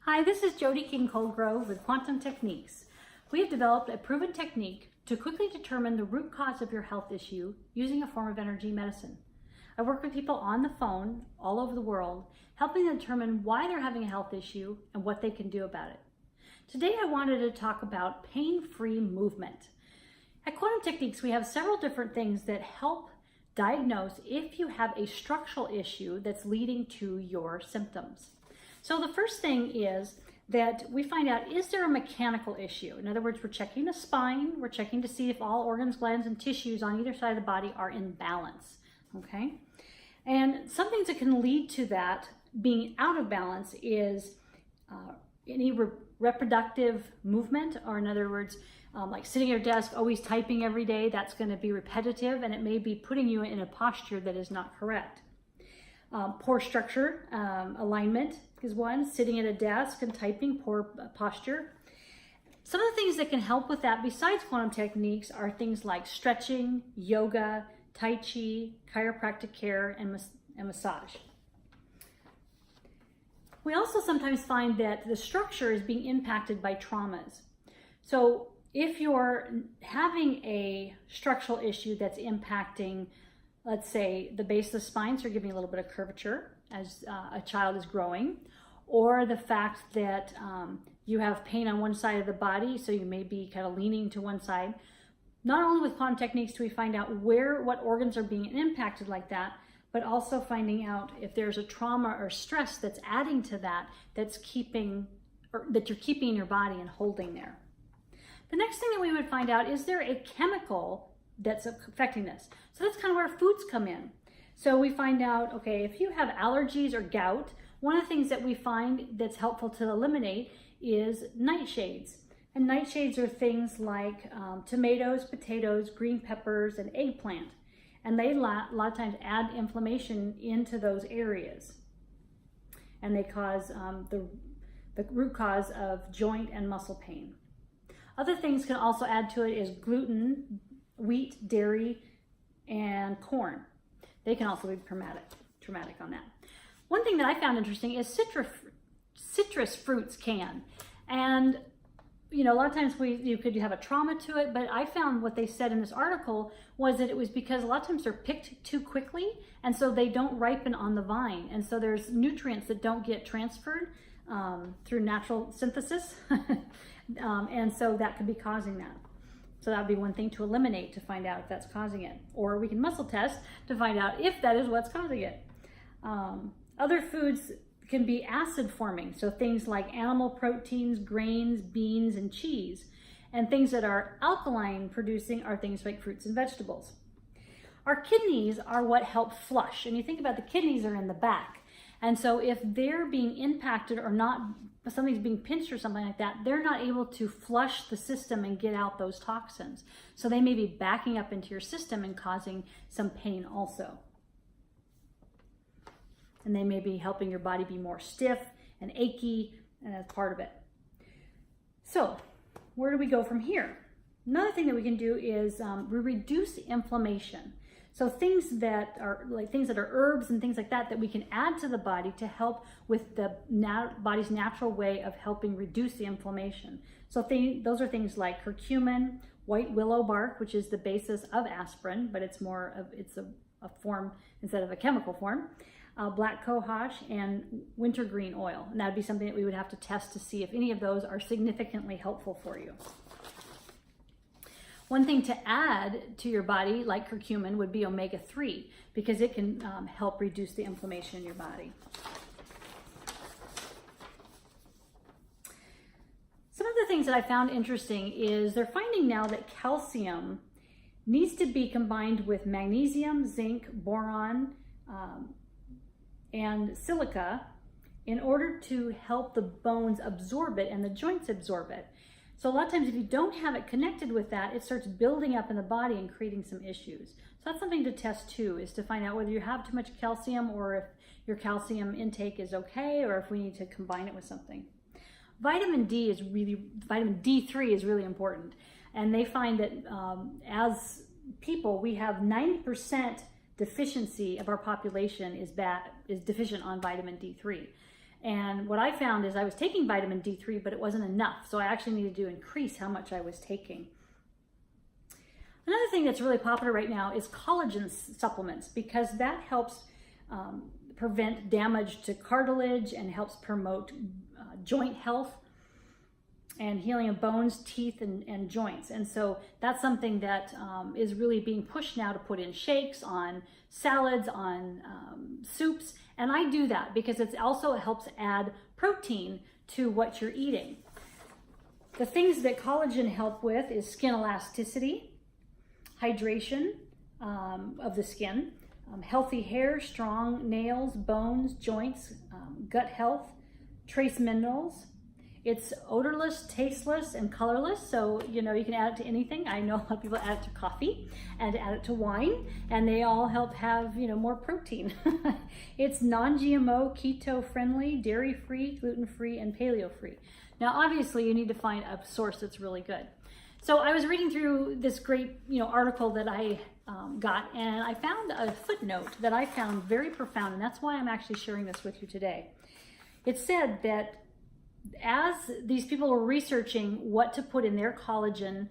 Hi, this is Jody Colegrove with Quantum Techniques. We have developed a proven technique to quickly determine the root cause of your health issue using a form of energy medicine. I work with people on the phone all over the world, helping them determine why they're having a health issue and what they can do about it. Today I wanted to talk about pain-free movement. At Quantum Techniques, we have several different things that help diagnose if you have a structural issue that's leading to your symptoms. So the first thing is that we find out, is there a mechanical issue? In other words, we're checking the spine, we're checking to see if all organs, glands, and tissues on either side of the body are in balance, okay? And some things that can lead to that being out of balance is any reproductive movement, or in other words, like sitting at your desk, always typing every day. That's going to be repetitive, and it may be putting you in a posture that is not correct. Poor structure, alignment is one. Sitting at a desk and typing, poor posture. Some of the things that can help with that besides quantum techniques are things like stretching, yoga, tai chi, chiropractic care, and massage. We also sometimes find that the structure is being impacted by traumas. So if you're having a structural issue that's impacting, let's say, the base of the spine, so you're giving a little bit of curvature as a child is growing, or the fact that you have pain on one side of the body, so you may be kind of leaning to one side. Not only with quantum techniques do we find out what organs are being impacted like that, but also finding out if there's a trauma or stress that's adding to that, that you're keeping in your body and holding there. The next thing that we would find out, is there a chemical that's affecting this? So that's kind of where foods come in. So we find out, okay, if you have allergies or gout, one of the things that we find that's helpful to eliminate is nightshades. And nightshades are things like tomatoes, potatoes, green peppers, and eggplant. And they a lot of times add inflammation into those areas. And they cause the root cause of joint and muscle pain. Other things can also add to it is gluten, wheat, dairy, and corn. They can also be traumatic on that. One thing that I found interesting is citrus fruits can. And you know, a lot of times you could have a trauma to it, but I found what they said in this article was that it was because a lot of times they're picked too quickly, and so they don't ripen on the vine. And so there's nutrients that don't get transferred through natural synthesis. And so that could be causing that. So that would be one thing to eliminate to find out if that's causing it. Or we can muscle test to find out if that is what's causing it. Other foods can be acid forming. So things like animal proteins, grains, beans, and cheese. And things that are alkaline producing are things like fruits and vegetables. Our kidneys are what help flush. And you think about the kidneys are in the back. And so if they're being impacted or not, something's being pinched or something like that, they're not able to flush the system and get out those toxins. So they may be backing up into your system and causing some pain also. And they may be helping your body be more stiff and achy, and that's part of it. So where do we go from here? Another thing that we can do is we reduce inflammation. So things that are herbs and things like that we can add to the body to help with the body's natural way of helping reduce the inflammation. So those are things like curcumin, white willow bark, which is the basis of aspirin, but it's a form instead of a chemical form. Black cohosh, and wintergreen oil. And that'd be something that we would have to test to see if any of those are significantly helpful for you. One thing to add to your body, like curcumin, would be omega-3, because it can help reduce the inflammation in your body. Some of the things that I found interesting is they're finding now that calcium needs to be combined with magnesium, zinc, boron, and silica in order to help the bones absorb it and the joints absorb it. So a lot of times if you don't have it connected with that, it starts building up in the body and creating some issues. So that's something to test too, is to find out whether you have too much calcium or if your calcium intake is okay, or if we need to combine it with something. Vitamin D3 is really important. And they find that as people, we have 90% deficiency of our population is deficient on vitamin D3. And what I found is I was taking vitamin D3, but it wasn't enough. So I actually needed to increase how much I was taking. Another thing that's really popular right now is collagen supplements, because that helps prevent damage to cartilage and helps promote joint health and healing of bones, teeth, and joints. And so that's something that is really being pushed now to put in shakes, on salads, on soups. And I do that because it also helps add protein to what you're eating. The things that collagen help with is skin elasticity, hydration of the skin, healthy hair, strong nails, bones, joints, gut health, trace minerals. It's odorless, tasteless, and colorless, so you can add it to anything. I know a lot of people add it to coffee and add it to wine, and they all help have more protein. It's non-GMO, keto-friendly, dairy-free, gluten-free, and paleo-free. Now, obviously, you need to find a source that's really good. So I was reading through this great article that I got, and I found a footnote that I found very profound, and that's why I'm actually sharing this with you today. It said that as these people were researching what to put in their collagen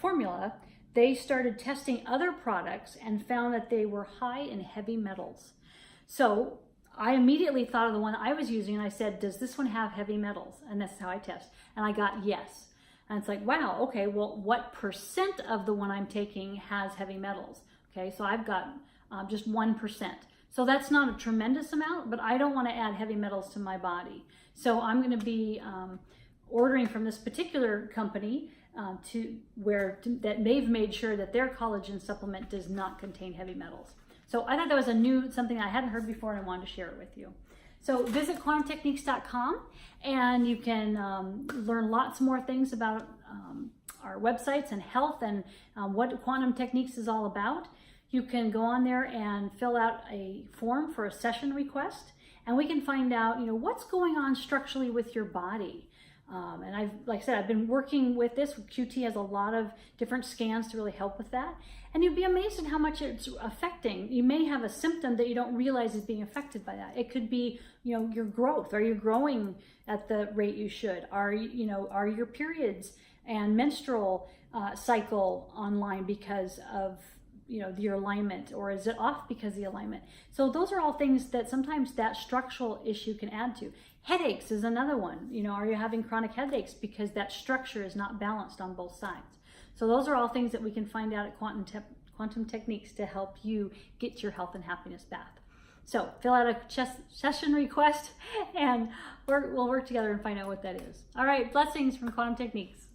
formula, they started testing other products and found that they were high in heavy metals. So I immediately thought of the one I was using, and I said, does this one have heavy metals? And that's how I test. And I got yes. And it's like, wow, okay, well, what percent of the one I'm taking has heavy metals? Okay, so I've got just 1%. So that's not a tremendous amount, but I don't want to add heavy metals to my body. So I'm going to be ordering from this particular company that they've made sure that their collagen supplement does not contain heavy metals. So I thought that was something I hadn't heard before, and I wanted to share it with you. So visit quantumtechniques.com, and you can learn lots more things about our websites and health and what Quantum Techniques is all about. You can go on there and fill out a form for a session request, and we can find out, what's going on structurally with your body. And like I said, I've been working with this. QT has a lot of different scans to really help with that. And you'd be amazed at how much it's affecting. You may have a symptom that you don't realize is being affected by that. It could be, your growth. Are you growing at the rate you should? Are your periods and menstrual cycle online because of your alignment, or is it off because of the alignment? So those are all things that sometimes that structural issue can add to. Headaches is another one. Are you having chronic headaches because that structure is not balanced on both sides? So those are all things that we can find out at Quantum Techniques to help you get your health and happiness back. So fill out a session request, and we'll work together and find out what that is. All right, blessings from Quantum Techniques.